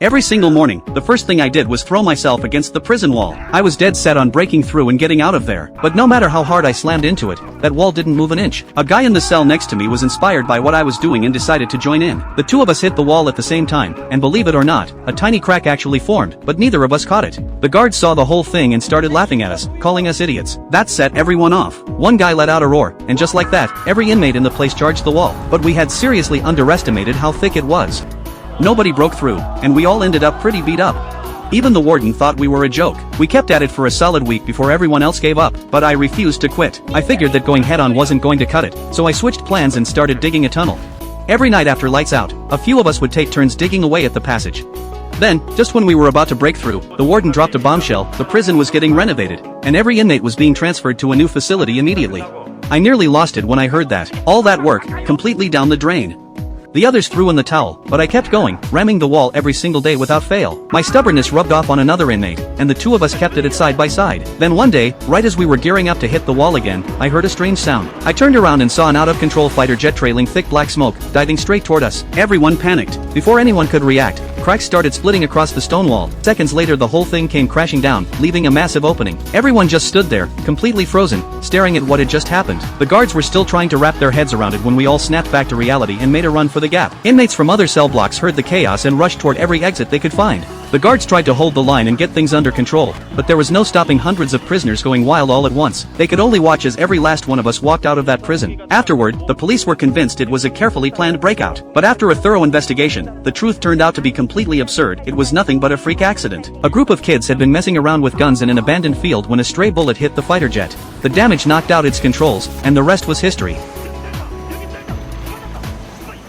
Every single morning, the first thing I did was throw myself against the prison wall. I was dead set on breaking through and getting out of there. But no matter how hard I slammed into it, that wall didn't move an inch. A guy in the cell next to me was inspired by what I was doing and decided to join in. The two of us hit the wall at the same time, and believe it or not, a tiny crack actually formed, but neither of us caught it. The guards saw the whole thing and started laughing at us, calling us idiots. That set everyone off. One guy let out a roar, and just like that, every inmate in the place charged the wall. But we had seriously underestimated how thick it was. Nobody broke through, and we all ended up pretty beat up. Even the warden thought we were a joke. We kept at it for a solid week before everyone else gave up, but I refused to quit. I figured that going head-on wasn't going to cut it, so I switched plans and started digging a tunnel. Every night after lights out, a few of us would take turns digging away at the passage. Then, just when we were about to break through, the warden dropped a bombshell. The prison was getting renovated, and every inmate was being transferred to a new facility immediately. I nearly lost it when I heard that. All that work, completely down the drain. The others threw in the towel, but I kept going, ramming the wall every single day without fail. My stubbornness rubbed off on another inmate, and the two of us kept at it side by side. Then one day, right as we were gearing up to hit the wall again, I heard a strange sound. I turned around and saw an out-of-control fighter jet trailing thick black smoke, diving straight toward us. Everyone panicked. Before anyone could react, cracks started splitting across the stone wall. Seconds later the whole thing came crashing down, leaving a massive opening. Everyone just stood there, completely frozen, staring at what had just happened. The guards were still trying to wrap their heads around it when we all snapped back to reality and made a run for the gap. Inmates from other cell blocks heard the chaos and rushed toward every exit they could find. The guards tried to hold the line and get things under control, but there was no stopping hundreds of prisoners going wild all at once. They could only watch as every last one of us walked out of that prison. Afterward, the police were convinced it was a carefully planned breakout. But after a thorough investigation, the truth turned out to be completely absurd. It was nothing but a freak accident. A group of kids had been messing around with guns in an abandoned field when a stray bullet hit the fighter jet. The damage knocked out its controls, and the rest was history.